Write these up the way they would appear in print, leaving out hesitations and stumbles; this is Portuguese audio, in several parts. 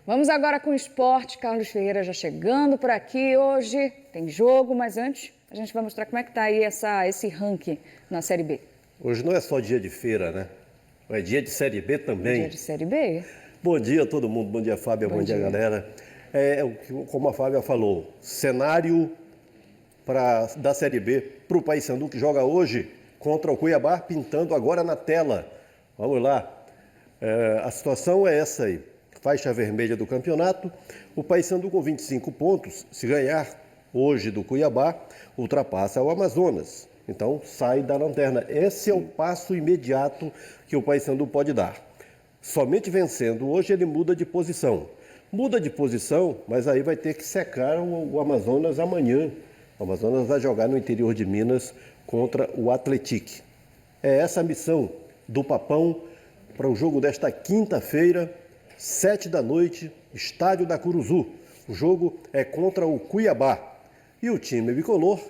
Vamos agora com o esporte. Carlos Ferreira já chegando por aqui. Hoje tem jogo, mas antes a gente vai mostrar como é que está aí esse ranking na Série B. Hoje não é só dia de feira, né? É dia de Série B também. Dia de Série B. Bom dia a todo mundo, bom dia Fábio, bom dia galera. Como a Fábia falou, cenário da Série B para o Paysandu que joga hoje contra o Cuiabá, pintando agora na tela. Vamos lá. A situação é essa aí. Faixa vermelha do campeonato. O Paysandu com 25 pontos, se ganhar hoje do Cuiabá, ultrapassa o Amazonas. Então sai da lanterna. Esse é o passo imediato que o Paysandu pode dar. Somente vencendo hoje ele muda de posição. Muda de posição, mas aí vai ter que secar o Amazonas amanhã. O Amazonas vai jogar no interior de Minas contra o Atlético. É essa a missão do Papão para o jogo desta quinta-feira, 19h, estádio da Curuzu. O jogo é contra o Cuiabá. E o time bicolor,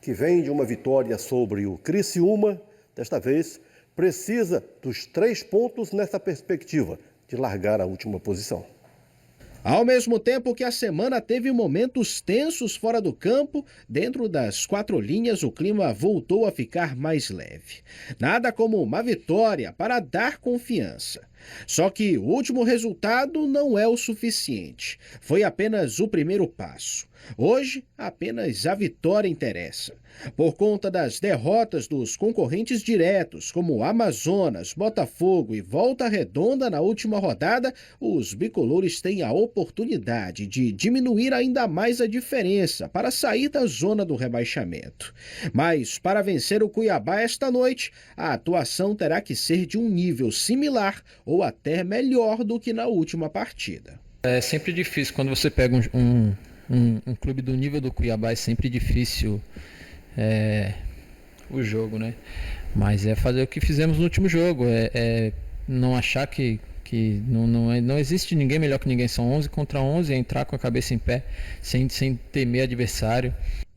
que vem de uma vitória sobre o Criciúma, desta vez, precisa dos 3 pontos nessa perspectiva de largar a última posição. Ao mesmo tempo que a semana teve momentos tensos fora do campo, dentro das 4 linhas o clima voltou a ficar mais leve. Nada como uma vitória para dar confiança. Só que o último resultado não é o suficiente. Foi apenas o primeiro passo. Hoje, apenas a vitória interessa. Por conta das derrotas dos concorrentes diretos, como Amazonas, Botafogo e Volta Redonda na última rodada, os bicolores têm a oportunidade de diminuir ainda mais a diferença para sair da zona do rebaixamento. Mas, para vencer o Cuiabá esta noite, a atuação terá que ser de um nível similar ou até melhor do que na última partida. É sempre difícil, quando você pega um clube do nível do Cuiabá, é sempre difícil o jogo, né? Mas é fazer o que fizemos no último jogo, não achar que não existe ninguém melhor que ninguém, são 11 contra 11, é entrar com a cabeça em pé, sem temer adversário.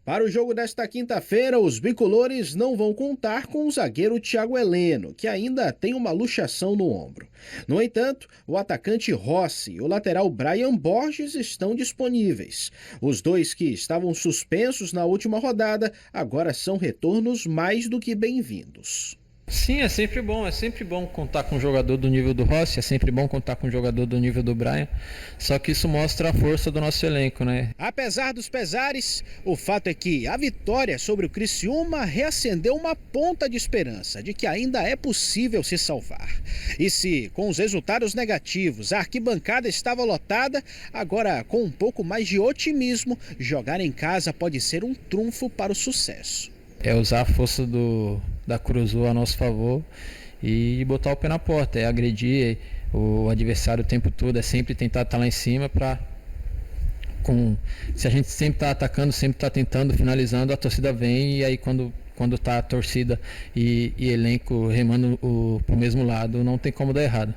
Para o jogo desta quinta-feira, os bicolores não vão contar com o zagueiro Thiago Heleno, que ainda tem uma luxação no ombro. No entanto, o atacante Rossi e o lateral Brian Borges estão disponíveis. Os dois que estavam suspensos na última rodada agora são retornos mais do que bem-vindos. Sim, é sempre bom contar com um jogador do nível do Rossi, é sempre bom contar com um jogador do nível do Brian, só que isso mostra a força do nosso elenco, né? Apesar dos pesares, o fato é que a vitória sobre o Criciúma reacendeu uma ponta de esperança de que ainda é possível se salvar. E se, com os resultados negativos, a arquibancada estava lotada, agora com um pouco mais de otimismo, jogar em casa pode ser um trunfo para o sucesso. É usar a força da Curuzu a nosso favor e botar o pé na porta, é agredir o adversário o tempo todo, é sempre tentar estar lá em cima se a gente sempre está atacando, sempre está tentando, finalizando, a torcida vem e aí quando está a torcida e elenco remando para o mesmo lado, não tem como dar errado.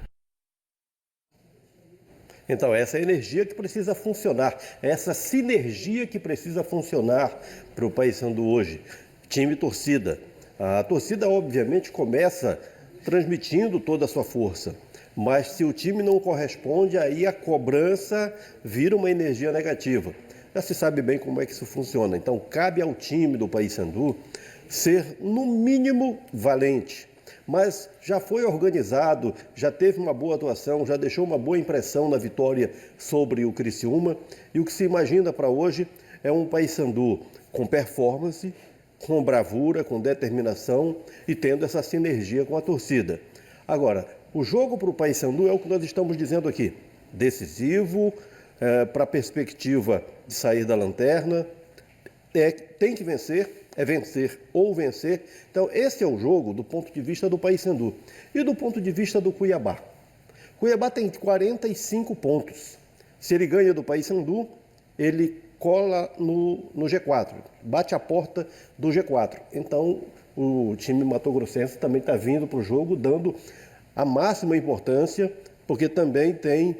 Então, essa é a energia que precisa funcionar, essa sinergia que precisa funcionar para o Paysandu hoje. Time e torcida. A torcida, obviamente, começa transmitindo toda a sua força, mas se o time não corresponde, aí a cobrança vira uma energia negativa. Já se sabe bem como é que isso funciona. Então, cabe ao time do Paysandu ser, no mínimo, valente. Mas já foi organizado, já teve uma boa atuação, já deixou uma boa impressão na vitória sobre o Criciúma. E o que se imagina para hoje é um Paysandu com performance, com bravura, com determinação e tendo essa sinergia com a torcida. Agora, o jogo para o Paysandu é o que nós estamos dizendo aqui. Decisivo, para a perspectiva de sair da lanterna, tem que vencer, é vencer ou vencer. Então, esse é o jogo do ponto de vista do Paysandu. E do ponto de vista do Cuiabá. Cuiabá tem 45 pontos. Se ele ganha do Paysandu, ele cola no G4, bate a porta do G4. Então, o time matogrossense também está vindo para o jogo, dando a máxima importância, porque também tem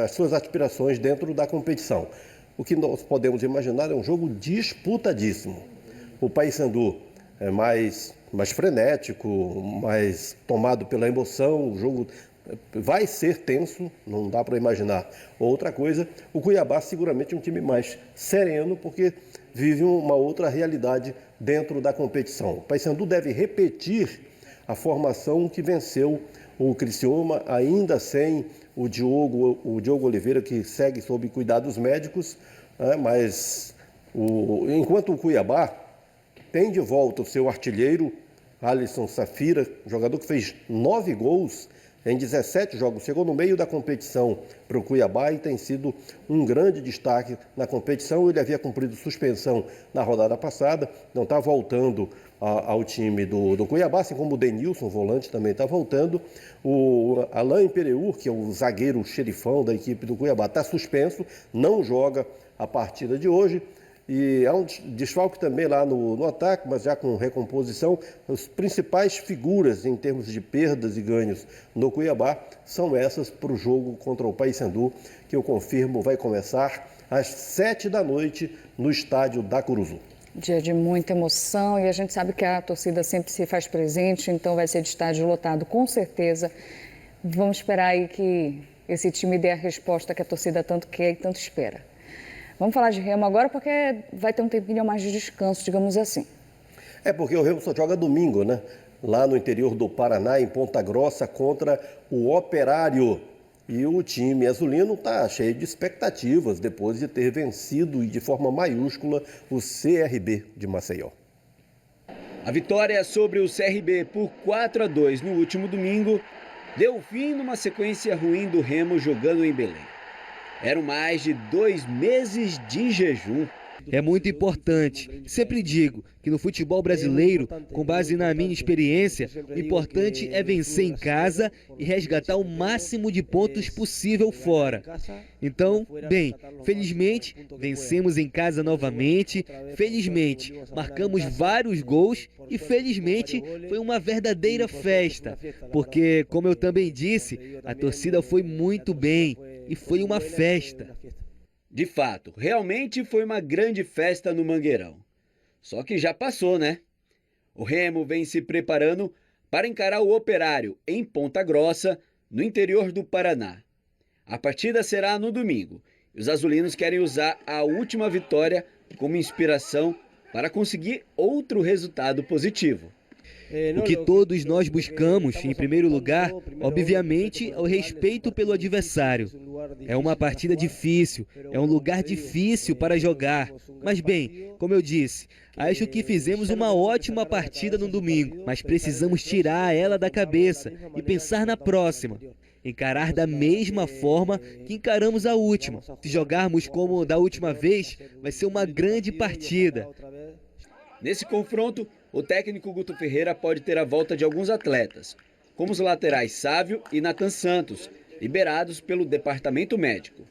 as suas aspirações dentro da competição. O que nós podemos imaginar é um jogo disputadíssimo. O Paysandu é mais frenético, mais tomado pela emoção, o jogo vai ser tenso, não dá para imaginar outra coisa. O Cuiabá seguramente é um time mais sereno, porque vive uma outra realidade dentro da competição. O Paysandu deve repetir a formação que venceu o Criciúma, ainda sem o Diogo Oliveira, que segue sob cuidados médicos, mas enquanto o Cuiabá tem de volta o seu artilheiro, Alisson Safira, jogador que fez 9 gols em 17 jogos, chegou no meio da competição para o Cuiabá e tem sido um grande destaque na competição. Ele havia cumprido suspensão na rodada passada, não está voltando ao time do Cuiabá, assim como o Denilson, volante, também está voltando. O Alain Pereur, que é o zagueiro xerifão da equipe do Cuiabá, está suspenso, não joga a partida de hoje. E há um desfalque também lá no ataque, mas já com recomposição. As principais figuras em termos de perdas e ganhos no Cuiabá são essas para o jogo contra o Paysandu, que eu confirmo vai começar às 7 da noite no estádio da Curuzu. Dia de muita emoção e a gente sabe que a torcida sempre se faz presente, então vai ser de estádio lotado com certeza. Vamos esperar aí que esse time dê a resposta que a torcida tanto quer e tanto espera. Vamos falar de Remo agora porque vai ter um tempinho a mais de descanso, digamos assim. É porque o Remo só joga domingo, né? Lá no interior do Paraná, em Ponta Grossa, contra o Operário. E o time azulino está cheio de expectativas depois de ter vencido e de forma maiúscula o CRB de Maceió. A vitória sobre o CRB por 4-2 no último domingo deu fim numa sequência ruim do Remo jogando em Belém. Eram mais de 2 meses de jejum. É muito importante. Sempre digo que no futebol brasileiro, com base na minha experiência, o importante é vencer em casa e resgatar o máximo de pontos possível fora. Então, bem, felizmente, vencemos em casa novamente, felizmente, marcamos vários gols e felizmente foi uma verdadeira festa, porque, como eu também disse, a torcida foi muito bem e foi uma festa. De fato, realmente foi uma grande festa no Mangueirão. Só que já passou, né? O Remo vem se preparando para encarar o Operário em Ponta Grossa, no interior do Paraná. A partida será no domingo e os azulinos querem usar a última vitória como inspiração para conseguir outro resultado positivo. O que todos nós buscamos, em primeiro lugar, obviamente, é o respeito pelo adversário. É uma partida difícil, é um lugar difícil para jogar. Mas bem, como eu disse, acho que fizemos uma ótima partida no domingo, mas precisamos tirar ela da cabeça e pensar na próxima. Encarar da mesma forma que encaramos a última. Se jogarmos como da última vez, vai ser uma grande partida. Nesse confronto, o técnico Guto Ferreira pode ter a volta de alguns atletas, como os laterais Sávio e Nathan Santos, liberados pelo departamento médico.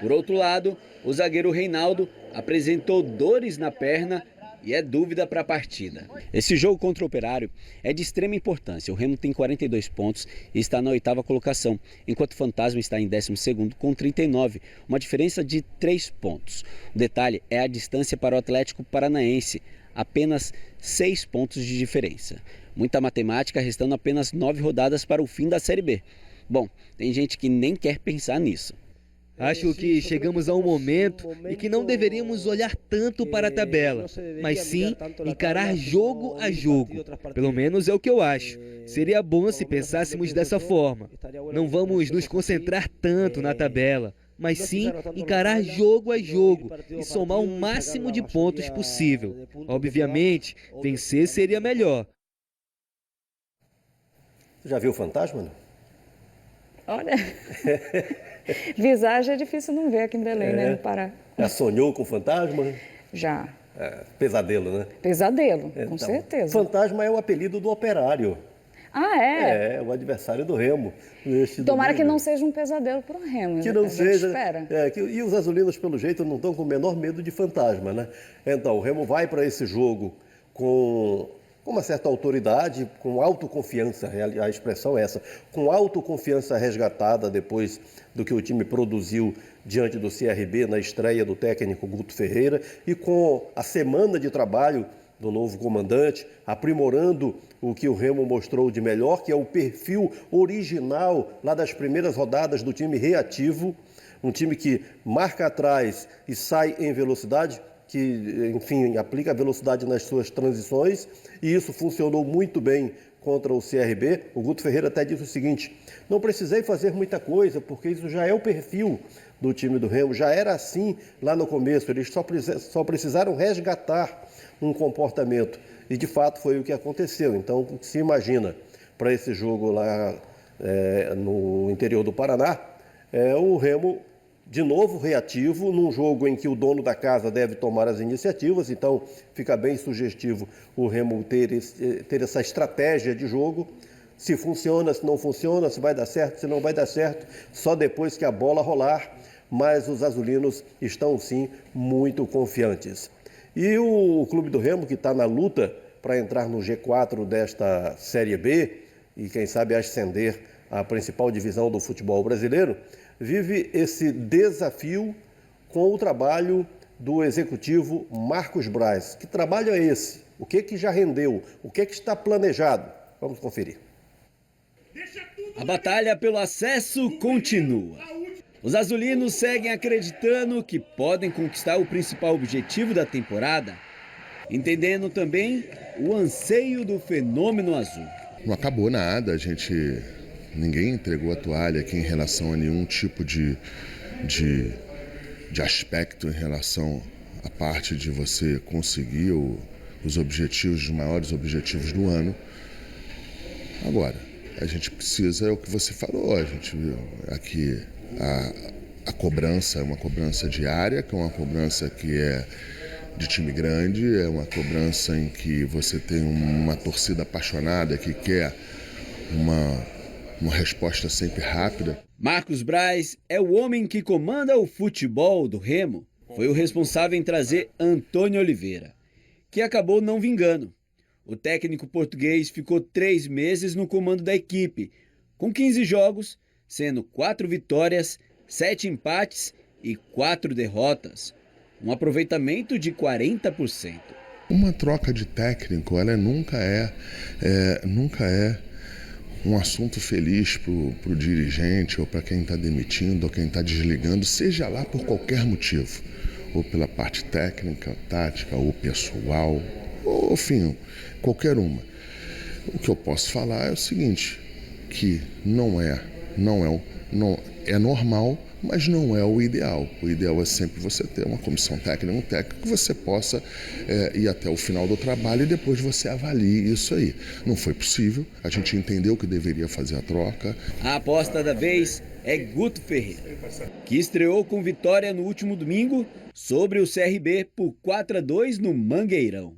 Por outro lado, o zagueiro Reinaldo apresentou dores na perna e é dúvida para a partida. Esse jogo contra o Operário é de extrema importância. O Remo tem 42 pontos e está na 8ª colocação, enquanto o Fantasma está em 12º com 39, uma diferença de 3 pontos. O detalhe é a distância para o Atlético Paranaense, apenas 6 pontos de diferença. Muita matemática, restando apenas 9 rodadas para o fim da Série B. Bom, tem gente que nem quer pensar nisso. Acho que chegamos a um momento em que não deveríamos olhar tanto para a tabela, mas sim encarar jogo a jogo. Pelo menos é o que eu acho. Seria bom se pensássemos dessa forma. Não vamos nos concentrar tanto na tabela, mas sim encarar jogo a jogo e somar o máximo de pontos possível. Obviamente, vencer seria melhor. Já viu o Fantasma, não? Olha, visagem é difícil não ver aqui em Belém, né, no Pará. Já sonhou com o Fantasma? Já. Pesadelo, né? Pesadelo, com Então, certeza. Fantasma é o apelido do Operário. Ah, é? É, o adversário do Remo. Tomara que não seja um pesadelo para o Remo. Que não seja. Espera. E os azulinos, pelo jeito, não estão com o menor medo de fantasma, né? Então, o Remo vai para esse jogo com uma certa autoridade, com autoconfiança, a expressão é essa, com autoconfiança resgatada depois do que o time produziu diante do CRB na estreia do técnico Guto Ferreira e com a semana de trabalho do novo comandante, aprimorando o que o Remo mostrou de melhor, que é o perfil original lá das primeiras rodadas do time reativo, um time que marca atrás e sai em velocidade, que, enfim, aplica velocidade nas suas transições, e isso funcionou muito bem contra o CRB. O Guto Ferreira até disse o seguinte: não precisei fazer muita coisa, porque isso já é o perfil do time do Remo, já era assim lá no começo, eles só precisaram resgatar um comportamento, e de fato foi o que aconteceu. Então, se imagina para esse jogo lá no interior do Paraná, o Remo de novo reativo, num jogo em que o dono da casa deve tomar as iniciativas, então fica bem sugestivo o Remo ter essa estratégia de jogo. Se funciona, se não funciona, se vai dar certo, se não vai dar certo, só depois que a bola rolar, mas os azulinos estão sim muito confiantes. E o Clube do Remo, que está na luta para entrar no G4 desta Série B e quem sabe ascender à principal divisão do futebol brasileiro, vive esse desafio com o trabalho do executivo Marcos Braz. Que trabalho é esse? O que já rendeu? O que está planejado? Vamos conferir. A batalha pelo acesso continua. Os azulinos seguem acreditando que podem conquistar o principal objetivo da temporada, entendendo também o anseio do fenômeno azul. Não acabou nada, ninguém entregou a toalha aqui em relação a nenhum tipo de aspecto em relação à parte de você conseguir os objetivos, os maiores objetivos do ano. Agora, a gente precisa, é o que você falou, a gente viu aqui a cobrança é uma cobrança diária, que é uma cobrança que é de time grande, é uma cobrança em que você tem uma torcida apaixonada que quer uma resposta sempre rápida. Marcos Braz é o homem que comanda o futebol do Remo. Foi o responsável em trazer Antônio Oliveira, que acabou não vingando. O técnico português ficou 3 meses no comando da equipe, com 15 jogos, sendo 4 vitórias, 7 empates e 4 derrotas. Um aproveitamento de 40%. Uma troca de técnico, ela nunca é um assunto feliz para o dirigente ou para quem está demitindo ou quem está desligando, seja lá por qualquer motivo, ou pela parte técnica, tática, ou pessoal, ou enfim, qualquer uma. O que eu posso falar é o seguinte, que não é normal, mas não é o ideal. O ideal é sempre você ter uma comissão técnica, um técnico que você possa ir até o final do trabalho e depois você avalie isso aí. Não foi possível, a gente entendeu que deveria fazer a troca. A aposta da vez é Guto Ferreira, que estreou com vitória no último domingo sobre o CRB por 4-2 no Mangueirão.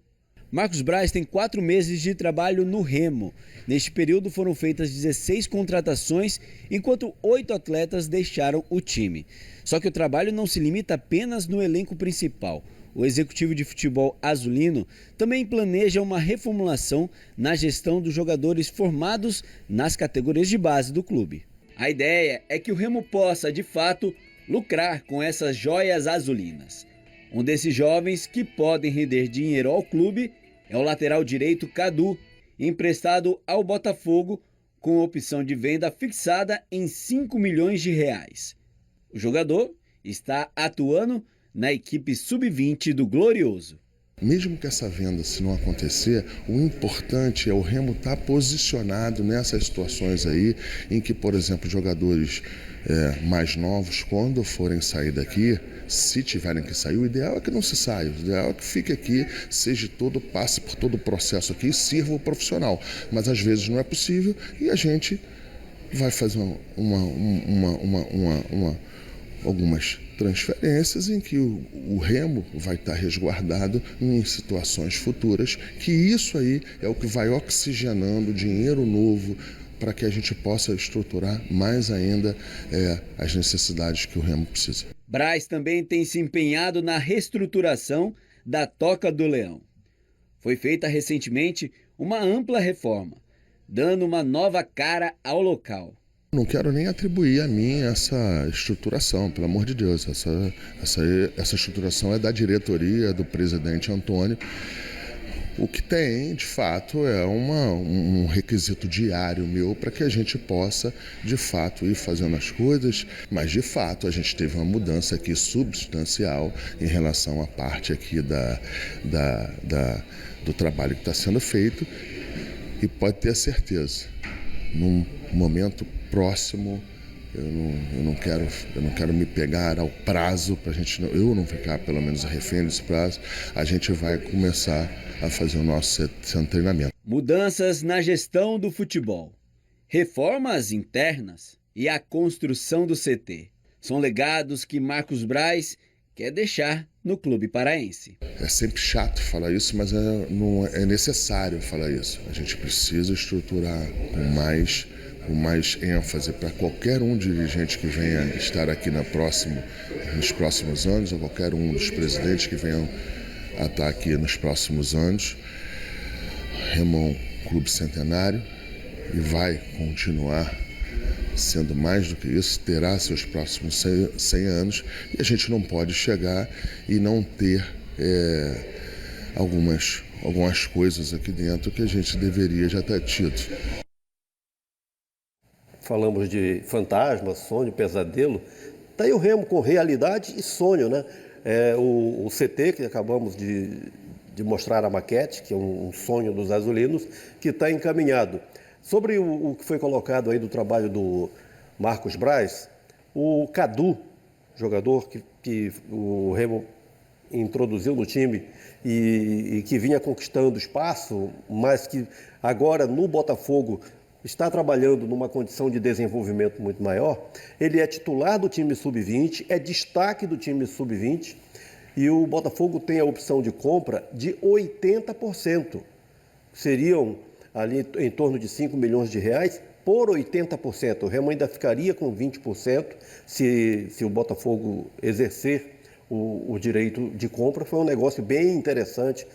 Marcos Braz tem 4 meses de trabalho no Remo. Neste período foram feitas 16 contratações, enquanto 8 atletas deixaram o time. Só que o trabalho não se limita apenas no elenco principal. O executivo de futebol azulino também planeja uma reformulação na gestão dos jogadores formados nas categorias de base do clube. A ideia é que o Remo possa, de fato, lucrar com essas joias azulinas. Um desses jovens que podem render dinheiro ao clube é o lateral direito Cadu, emprestado ao Botafogo com opção de venda fixada em 5 milhões de reais. O jogador está atuando na equipe sub-20 do Glorioso. Mesmo que essa venda, se não acontecer, o importante é o Remo estar posicionado nessas situações aí, em que, por exemplo, jogadores mais novos, quando forem sair daqui, se tiverem que sair, o ideal é que não se saia, o ideal é que fique aqui, passe por todo o processo aqui e sirva o profissional. Mas às vezes não é possível e a gente vai fazer algumas transferências em que o Remo vai estar resguardado em situações futuras, que isso aí é o que vai oxigenando dinheiro novo para que a gente possa estruturar mais ainda as necessidades que o Remo precisa. Braz também tem se empenhado na reestruturação da Toca do Leão. Foi feita recentemente uma ampla reforma, dando uma nova cara ao local. Não quero nem atribuir a mim essa estruturação, pelo amor de Deus. Essa estruturação é da diretoria, do presidente Antônio. O que tem, de fato, é um requisito diário meu para que a gente possa, de fato, ir fazendo as coisas, mas, de fato, a gente teve uma mudança aqui substancial em relação à parte aqui do trabalho que está sendo feito, e pode ter certeza, num momento próximo, eu não quero me pegar ao prazo, para eu não ficar pelo menos refém desse prazo. A gente vai começar a fazer o nosso treinamento. Mudanças na gestão do futebol, reformas internas e a construção do CT são legados que Marcos Braz quer deixar no clube paraense. É sempre chato falar isso, mas é necessário falar isso. A gente precisa estruturar com mais ênfase para qualquer dirigente que venha estar aqui nos próximos anos, ou qualquer dos presidentes que venham a estar aqui nos próximos anos. Remo é um clube centenário e vai continuar sendo mais do que isso, terá seus próximos 100 anos, e a gente não pode chegar e não ter algumas coisas aqui dentro que a gente deveria já ter tido. Falamos de fantasma, sonho, pesadelo. Está aí o Remo com realidade e sonho, né? O CT, que acabamos de mostrar a maquete, que é um sonho dos azulinos, que está encaminhado. Sobre o que foi colocado aí do trabalho do Marcos Braz, o Cadu, jogador que o Remo introduziu no time e que vinha conquistando espaço, mas que agora no Botafogo está trabalhando numa condição de desenvolvimento muito maior. Ele é titular do time sub-20, é destaque do time sub-20, e o Botafogo tem a opção de compra de 80%. Seriam ali em torno de 5 milhões de reais por 80%. O Remo ainda ficaria com 20% se o Botafogo exercer o direito de compra. Foi um negócio bem interessante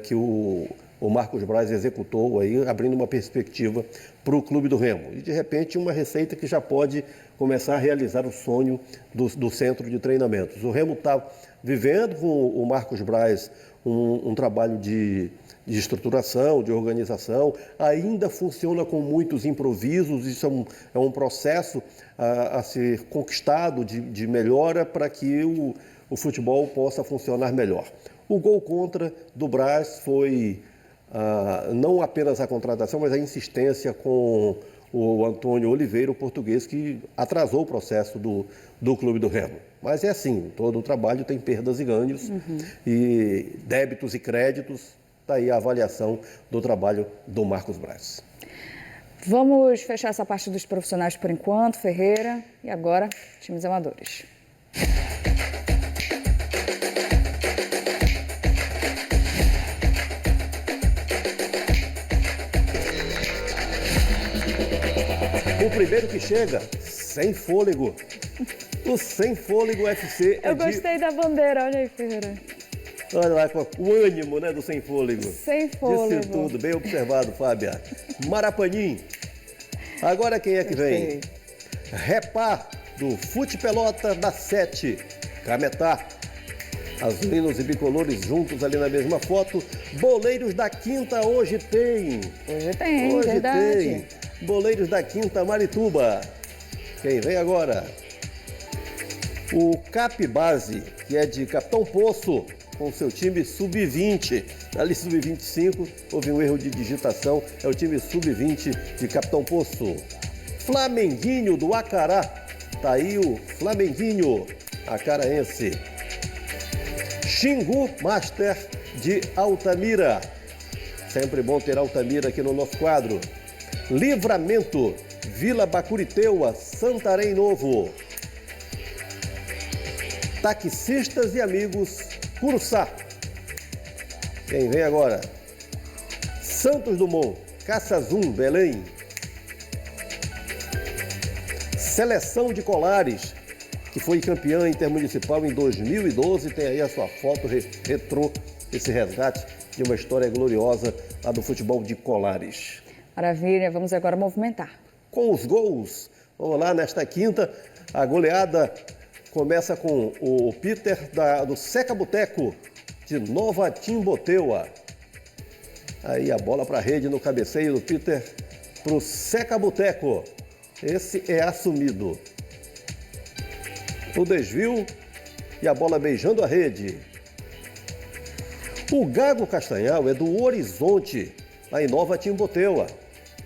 que o Marcos Braz executou aí, abrindo uma perspectiva para o clube do Remo. E, de repente, uma receita que já pode começar a realizar o sonho do centro de treinamentos. O Remo está vivendo com o Marcos Braz um trabalho de estruturação, de organização, ainda funciona com muitos improvisos. Isso é um processo a ser conquistado de melhora para que o futebol possa funcionar melhor. O gol contra do Braz foi não apenas a contratação, mas a insistência com o Antônio Oliveira, o português, que atrasou o processo do clube do Remo. Mas é assim, todo o trabalho tem perdas e ganhos, e débitos e créditos. Está aí a avaliação do trabalho do Marcos Braz. Vamos fechar essa parte dos profissionais por enquanto, Ferreira, e agora, times amadores. O primeiro que chega, sem fôlego. O Sem Fôlego FC Eu gostei da bandeira, olha aí, Ferreira. Olha lá, com o ânimo, né, do Sem Fôlego. Sem fôlego. Disse tudo, bem observado, Fábia. Marapanim. Agora quem é que vem? Repá, do Fute Pelota da 7. Cametá. Azulinos e bicolores juntos ali na mesma foto. Boleiros da Quinta hoje tem. Hoje verdade. Tem. Boleiros da Quinta Marituba. Quem vem agora? O Cap Base, que é de Capitão Poço, com seu time sub-20. Ali sub-25, houve um erro de digitação, é o time sub-20 de Capitão Poço. Flamenguinho do Acará, tá aí o Flamenguinho acaraense. Xingu Master de Altamira, sempre bom ter Altamira aqui no nosso quadro. Livramento, Vila Bacuriteua, Santarém Novo. Taxistas e Amigos, Curuçá. Quem vem agora? Santos Dumont, Caçazum, Belém. Seleção de Colares, que foi campeã intermunicipal em 2012, tem aí a sua foto retrô, esse resgate de uma história gloriosa lá do futebol de Colares. Maravilha, vamos agora movimentar. Com os gols, vamos lá, nesta quinta, a goleada começa com o Peter do Seca Boteco, de Nova Timboteua. Aí a bola para a rede no cabeceio do Peter para o Seca Boteco. Esse é assumido. O desvio e a bola beijando a rede. O Gago Castanhal é do Horizonte, lá em Nova Timboteua.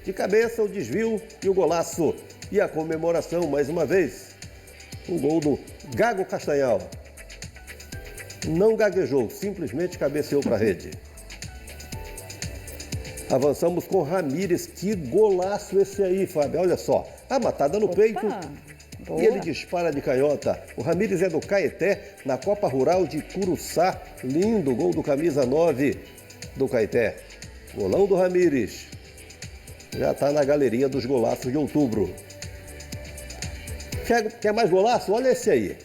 De cabeça, o desvio e o golaço. E a comemoração, mais uma vez. Um gol do Gago Castanhal. Não gaguejou, simplesmente cabeceou para a rede. Avançamos com Ramírez. Que golaço esse aí, Fábio. Olha só, a matada no peito. Boa. E ele dispara de canhota. O Ramírez é do Caeté, na Copa Rural de Curuçá. Lindo gol do camisa 9 do Caeté. Golão do Ramírez. Já está na galeria dos golaços de outubro. Quer mais golaço? Olha esse aí.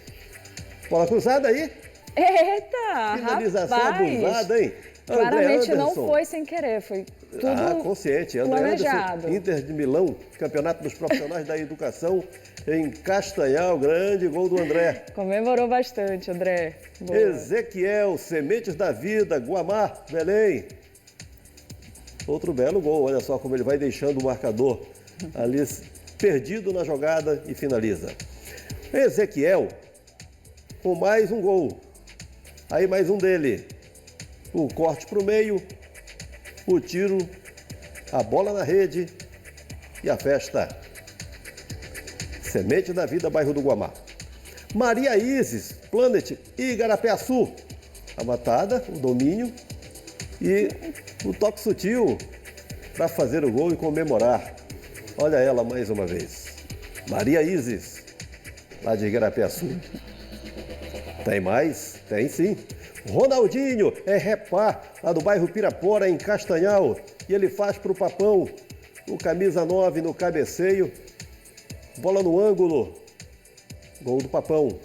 Bola cruzada aí. Eita, Finalização rapaz. abusada, hein? Claramente André não Anderson. foi sem querer, foi tudo consciente. André planejado. Anderson, Inter de Milão, Campeonato dos Profissionais da Educação, em Castanhal, grande gol do André. Comemorou bastante, André. Boa. Ezequiel, Sementes da Vida, Guamá, Belém. Outro belo gol, olha só como ele vai deixando o marcador ali perdido na jogada e finaliza. Ezequiel, com mais um gol. Aí mais um dele. O corte para o meio, o tiro, a bola na rede e a festa. Semente da Vida, bairro do Guamá. Maria Isis, Planet e Igarapé-Açu. A matada, o domínio e o toque sutil para fazer o gol e comemorar. Olha ela mais uma vez. Maria Isis, lá de Igarapé-Açu. Tem mais? Tem sim. Ronaldinho é repá, lá do bairro Pirapora, em Castanhal. E ele faz para o Papão, o camisa 9 no cabeceio. Bola no ângulo. Gol do Papão.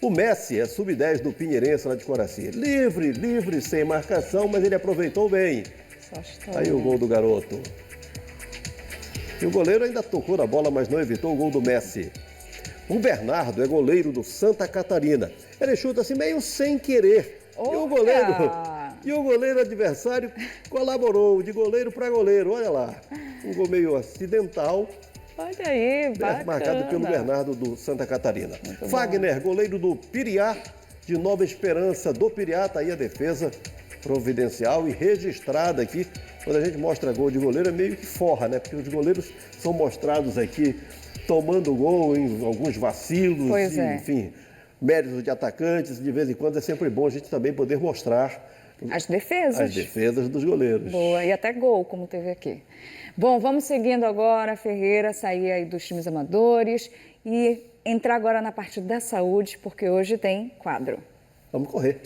O Messi é sub-10 do Pinheirense, lá de Coraci. Livre, sem marcação, mas ele aproveitou bem. Aí o gol do garoto. E o goleiro ainda tocou na bola, mas não evitou o gol do Messi. O Bernardo é goleiro do Santa Catarina. Ele chuta assim meio sem querer. E o goleiro adversário colaborou de goleiro para goleiro. Olha lá. Um gol meio acidental. Olha aí, bacana. Marcado pelo Bernardo do Santa Catarina. Muito Fagner, bom. Goleiro do Piriá, de Nova Esperança do Piriá. Tá aí a defesa providencial e registrada aqui. Quando a gente mostra gol de goleiro é meio que forra, né? Porque os goleiros são mostrados aqui tomando gol em alguns vacilos, enfim, méritos de atacantes. De vez em quando é sempre bom a gente também poder mostrar as defesas dos goleiros. Boa, e até gol, como teve aqui. Bom, vamos seguindo agora, Ferreira, sair aí dos times amadores e entrar agora na parte da saúde, porque hoje tem quadro. Vamos correr.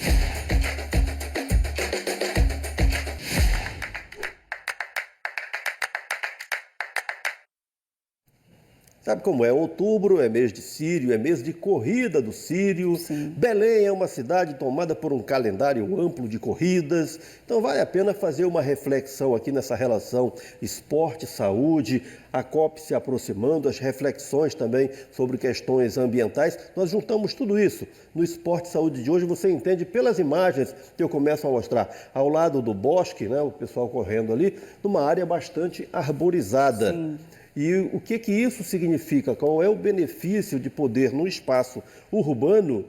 Sabe como é? Outubro é mês de Sírio, é mês de corrida do Sírio. Sim. Belém é uma cidade tomada por um calendário amplo de corridas. Então vale a pena fazer uma reflexão aqui nessa relação esporte-saúde, a COP se aproximando, as reflexões também sobre questões ambientais. Nós juntamos tudo isso. No Esporte Saúde de hoje você entende pelas imagens que eu começo a mostrar. Ao lado do bosque, né, o pessoal correndo ali, numa área bastante arborizada. Sim. E o que isso significa? Qual é o benefício de poder, num espaço urbano,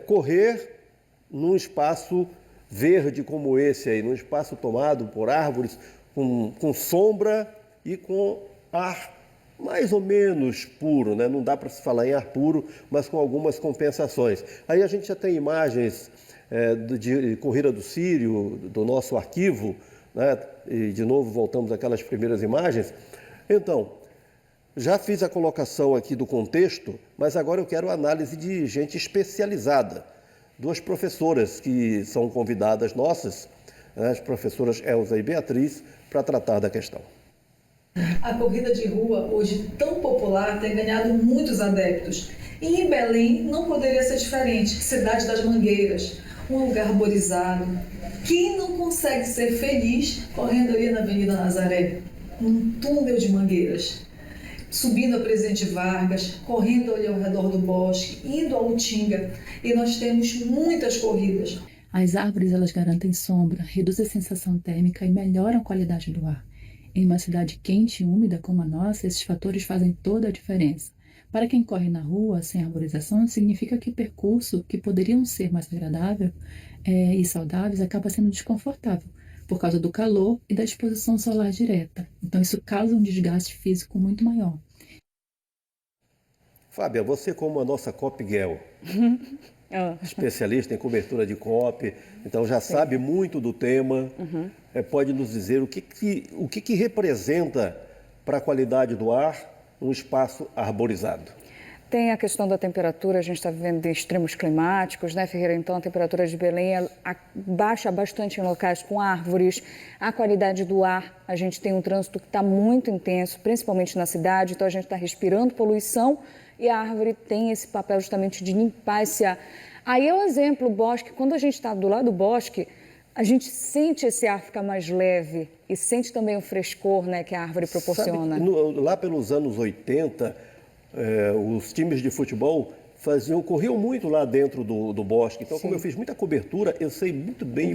correr num espaço verde como esse aí, num espaço tomado por árvores, com sombra e com ar mais ou menos puro, né? Não dá para se falar em ar puro, mas com algumas compensações. Aí a gente já tem imagens de corrida do Sírio, do nosso arquivo, né? E de novo voltamos àquelas primeiras imagens. Então, já fiz a colocação aqui do contexto, mas agora eu quero análise de gente especializada. Duas professoras que são convidadas nossas, né, as professoras Elza e Beatriz, para tratar da questão. A corrida de rua, hoje tão popular, tem ganhado muitos adeptos. E em Belém não poderia ser diferente, cidade das Mangueiras, um lugar arborizado. Quem não consegue ser feliz correndo ali na Avenida Nazaré? Num túnel de mangueiras, subindo a Presidente Vargas, correndo ali ao redor do bosque, indo ao Utinga, e nós temos muitas corridas. As árvores elas garantem sombra, reduzem a sensação térmica e melhoram a qualidade do ar. Em uma cidade quente e úmida como a nossa, esses fatores fazem toda a diferença. Para quem corre na rua sem arborização, significa que o percurso, que poderiam ser mais agradável e saudáveis, acaba sendo desconfortável, por causa do calor e da exposição solar direta. Então isso causa um desgaste físico muito maior. Fábia, você como a nossa COP Girl, especialista em cobertura de COP, então já sabe muito do tema, pode nos dizer o que representa para a qualidade do ar um espaço arborizado? Tem a questão da temperatura, a gente está vivendo extremos climáticos, né, Ferreira? Então, a temperatura de Belém baixa bastante em locais com árvores. A qualidade do ar, a gente tem um trânsito que está muito intenso, principalmente na cidade, então a gente está respirando poluição e a árvore tem esse papel justamente de limpar esse ar. Aí é o exemplo, o bosque, quando a gente está do lado do bosque, a gente sente esse ar ficar mais leve e sente também o frescor, né, que a árvore proporciona. Sabe, lá pelos anos 80, os times de futebol corriam muito lá dentro do bosque. Então, como eu fiz muita cobertura, eu sei muito bem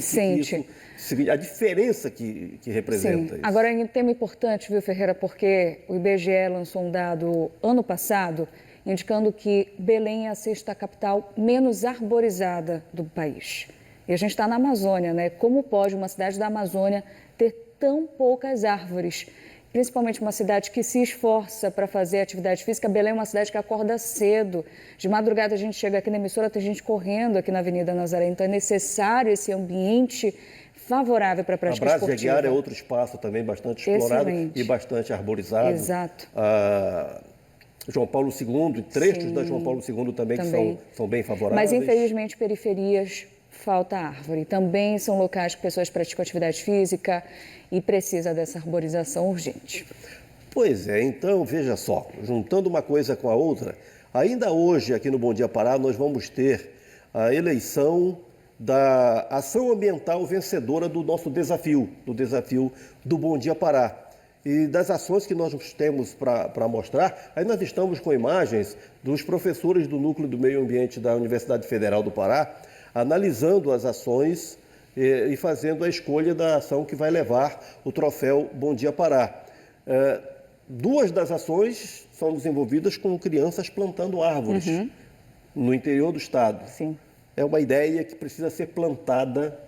a diferença que representa isso. Agora, é um tema importante, viu, Ferreira, porque o IBGE lançou um dado ano passado indicando que Belém é a sexta capital menos arborizada do país. E a gente está na Amazônia, né? Como pode uma cidade da Amazônia ter tão poucas árvores? Principalmente uma cidade que se esforça para fazer atividade física. Belém é uma cidade que acorda cedo. De madrugada a gente chega aqui na emissora, tem gente correndo aqui na Avenida Nazaré. Então é necessário esse ambiente favorável para a prática esportiva. A Brás de Aguiar é outro espaço também bastante explorado e bastante arborizado. Exato. João Paulo II, trechos da João Paulo II também. Que são bem favoráveis. Mas infelizmente periferias falta árvore. Também são locais que pessoas praticam atividade física e precisa dessa arborização urgente. Pois é, então veja só, juntando uma coisa com a outra, ainda hoje aqui no Bom Dia Pará nós vamos ter a eleição da ação ambiental vencedora do nosso desafio, do desafio do Bom Dia Pará. E das ações que nós temos para mostrar, aí nós estamos com imagens dos professores do Núcleo do Meio Ambiente da Universidade Federal do Pará, analisando as ações e fazendo a escolha da ação que vai levar o troféu Bom Dia Pará. Duas das ações são desenvolvidas com crianças plantando árvores no interior do estado. Sim. É uma ideia que precisa ser plantada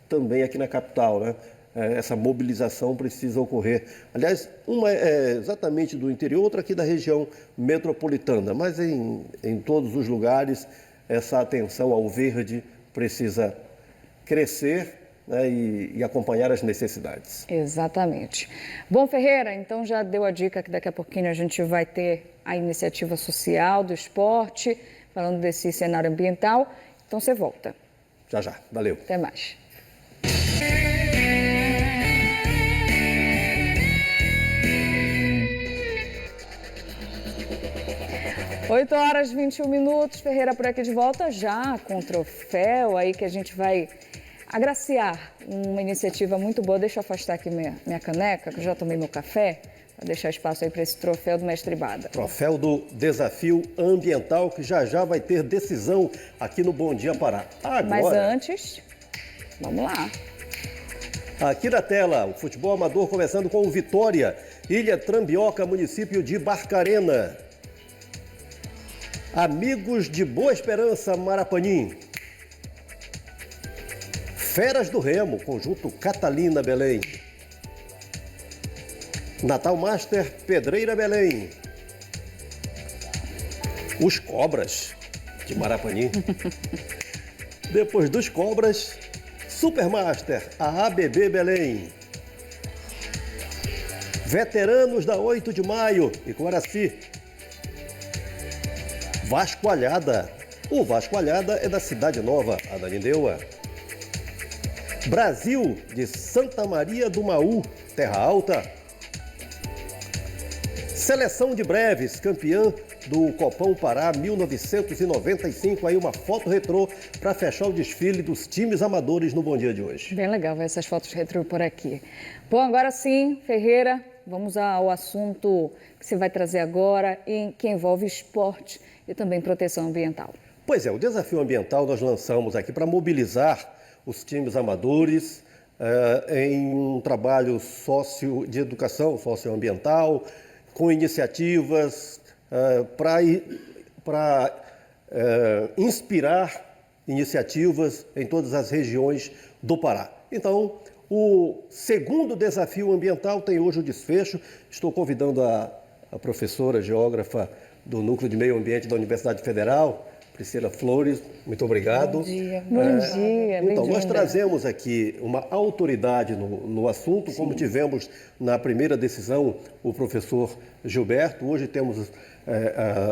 também aqui na capital, né? Essa mobilização precisa ocorrer. Aliás, uma é exatamente do interior, outra aqui da região metropolitana, mas em todos os lugares essa atenção ao verde precisa crescer, né, e acompanhar as necessidades. Exatamente. Bom, Ferreira, então já deu a dica que daqui a pouquinho a gente vai ter a iniciativa social do esporte, falando desse cenário ambiental. Então você volta. Já. Valeu. Até mais. 8h21, Ferreira por aqui de volta já com o troféu aí que a gente vai agraciar uma iniciativa muito boa. Deixa eu afastar aqui minha caneca, que eu já tomei meu café, para deixar espaço aí para esse troféu do Mestre Bada. Troféu do Desafio Ambiental, que já vai ter decisão aqui no Bom Dia Pará. Agora, mas antes, vamos lá. Aqui na tela, o futebol amador começando com o Vitória, Ilha Trambioca, município de Barcarena. Amigos de Boa Esperança, Marapanim. Feras do Remo, conjunto Catalina, Belém. Natal Master, Pedreira, Belém. Os Cobras, de Marapanim. Depois dos Cobras, Supermaster, a ABB Belém. Veteranos da 8 de Maio e Coraci. Vascoalhada. O Vascoalhada é da Cidade Nova, Ananindeua. Brasil, de Santa Maria do Maú, Terra Alta. Seleção de Breves, campeã do Copão Pará 1995. Aí uma foto retrô para fechar o desfile dos times amadores no Bom Dia de hoje. Bem legal ver essas fotos retrô por aqui. Bom, agora sim, Ferreira, vamos ao assunto que você vai trazer agora, que envolve esporte e também proteção ambiental. Pois é, o Desafio Ambiental nós lançamos aqui para mobilizar os times amadores, em um trabalho de educação socioambiental, com iniciativas para inspirar iniciativas em todas as regiões do Pará. Então, o segundo desafio ambiental tem hoje o desfecho. Estou convidando a professora geógrafa do Núcleo de Meio Ambiente da Universidade Federal, Priscila Flores, muito obrigado. Bom dia. Bom dia. Então, nós trazemos aqui uma autoridade no assunto, como tivemos na primeira decisão o professor Gilberto, hoje temos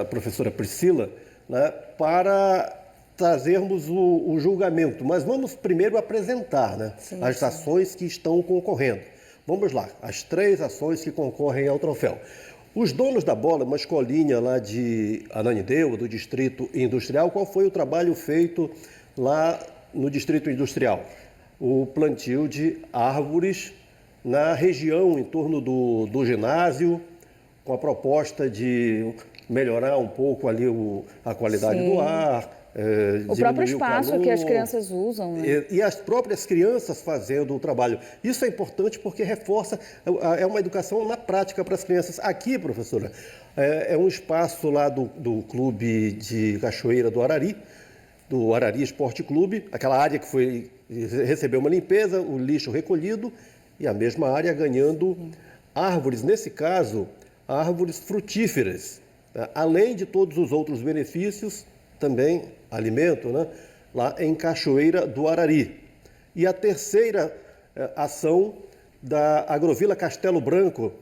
a professora Priscila, né, para trazermos o julgamento. Mas vamos primeiro apresentar, né, as ações que estão concorrendo. Vamos lá, as 3 ações que concorrem ao troféu. Os donos da bola, uma escolinha lá de Ananindeua, do Distrito Industrial, qual foi o trabalho feito lá no Distrito Industrial? O plantio de árvores na região em torno do ginásio, com a proposta de melhorar um pouco ali a qualidade do ar. O próprio espaço que as crianças usam. Né? E as próprias crianças fazendo o trabalho. Isso é importante porque reforça, é uma educação na prática para as crianças. Aqui, professora, é um espaço lá do Clube de Cachoeira do Arari Esporte Clube, aquela área que recebeu uma limpeza, o lixo recolhido, e a mesma área ganhando árvores, nesse caso, árvores frutíferas, né? Além de todos os outros benefícios, também alimento, né? Lá em Cachoeira do Arari. E a terceira ação da Agrovila Castelo Branco,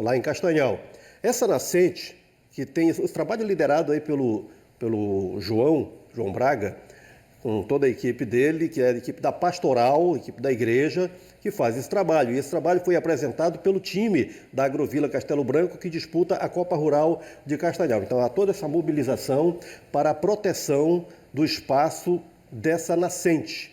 lá em Castanhal. Essa nascente, que tem esse trabalho liderado aí pelo João Braga, com toda a equipe dele, que é a equipe da pastoral, a equipe da igreja, que faz esse trabalho. E esse trabalho foi apresentado pelo time da Agrovila Castelo Branco, que disputa a Copa Rural de Castanhal. Então, há toda essa mobilização para a proteção do espaço dessa nascente.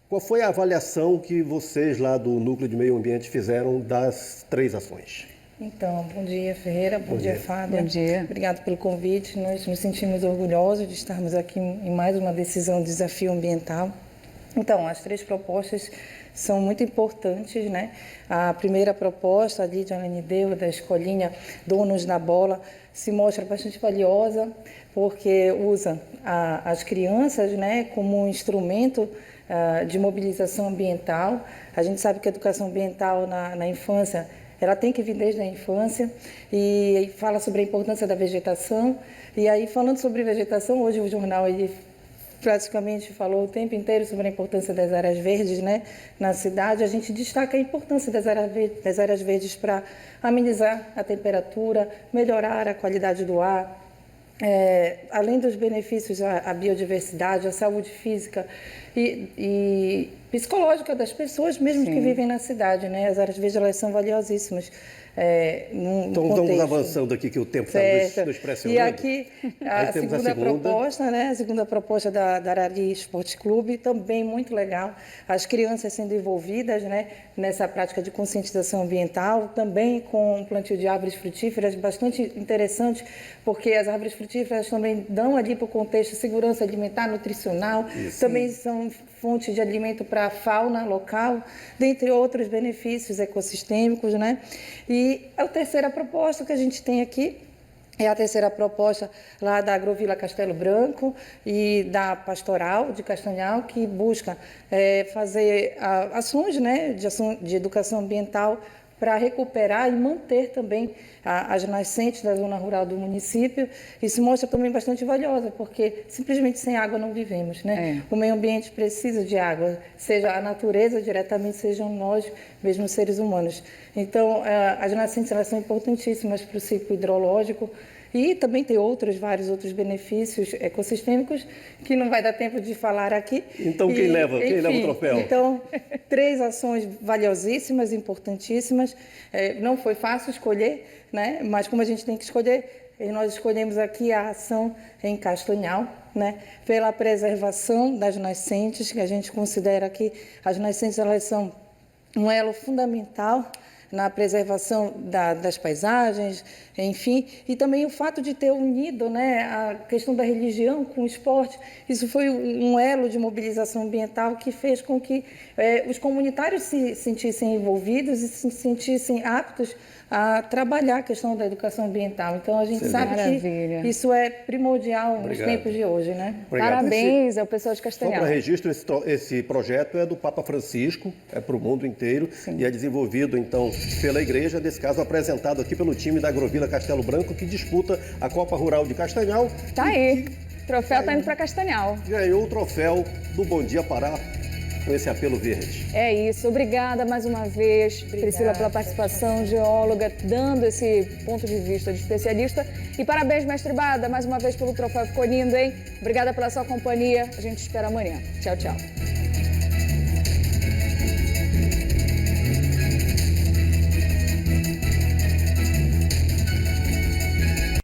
Qual foi a avaliação que vocês lá do Núcleo de Meio Ambiente fizeram das 3 ações? Então, bom dia, Ferreira, bom dia, Fábio. Bom dia. Obrigado pelo convite. Nós nos sentimos orgulhosos de estarmos aqui em mais uma decisão de desafio ambiental. Então, as 3 propostas são muito importantes, né? A primeira proposta ali de Ananindeua, da escolinha Donos da Bola, se mostra bastante valiosa, porque usa as crianças, né, como um instrumento de mobilização ambiental. A gente sabe que a educação ambiental na infância, ela tem que vir desde a infância, e fala sobre a importância da vegetação. E aí, falando sobre vegetação, hoje o jornal ele praticamente falou o tempo inteiro sobre a importância das áreas verdes, né, na cidade. A gente destaca a importância das áreas verdes para amenizar a temperatura, melhorar a qualidade do ar, além dos benefícios à biodiversidade, à saúde física e psicológica das pessoas mesmo que vivem na cidade, né? As áreas verdes, elas são valiosíssimas. Então vamos avançando aqui, que o tempo está nos pressionando. E aqui a segunda proposta, né? A segunda proposta da Arari Esporte Clube, também muito legal. As crianças sendo envolvidas, né, nessa prática de conscientização ambiental, também com o plantio de árvores frutíferas, bastante interessante, porque as árvores frutíferas também dão ali para o contexto segurança alimentar, nutricional, também são fonte de alimento para a fauna local, dentre outros benefícios ecossistêmicos, né? E a terceira proposta que a gente tem aqui é a terceira proposta lá da Agrovila Castelo Branco e da Pastoral de Castanhal, que busca fazer ações, né, de educação ambiental para recuperar e manter também as nascentes da zona rural do município. Isso mostra também bastante valiosa, porque simplesmente sem água não vivemos, né? O meio ambiente precisa de água, seja a natureza diretamente, sejam nós, mesmo seres humanos. Então, as nascentes, elas são importantíssimas para o ciclo hidrológico, e também tem vários outros benefícios ecossistêmicos que não vai dar tempo de falar aqui. Então, quem leva o troféu? Então, 3 ações valiosíssimas, importantíssimas. Não foi fácil escolher, né? Mas como a gente tem que escolher, nós escolhemos aqui a ação em Castanhal, né? Pela preservação das nascentes, que a gente considera que as nascentes, elas são um elo fundamental, na preservação das paisagens, enfim, e também o fato de ter unido, né, a questão da religião com o esporte. Isso foi um elo de mobilização ambiental que fez com que os comunitários se sentissem envolvidos e se sentissem aptos a trabalhar a questão da educação ambiental. Então, a gente sabe que isso é primordial nos tempos de hoje, né? Parabéns ao pessoal de Castanhal. Só para registro, esse projeto é do Papa Francisco, é para o mundo inteiro. Sim. E é desenvolvido, então, pela igreja, nesse caso apresentado aqui pelo time da Agrovila Castelo Branco, que disputa a Copa Rural de Castanhal. Tá aí, o troféu tá indo para Castanhal. Ganhou o troféu do Bom Dia Pará, com esse apelo verde. É isso, obrigada mais uma vez, Priscila, pela participação, geóloga, dando esse ponto de vista de especialista. E parabéns, mestre Bada, mais uma vez pelo troféu, ficou lindo, hein? Obrigada pela sua companhia, a gente espera amanhã. Tchau, tchau.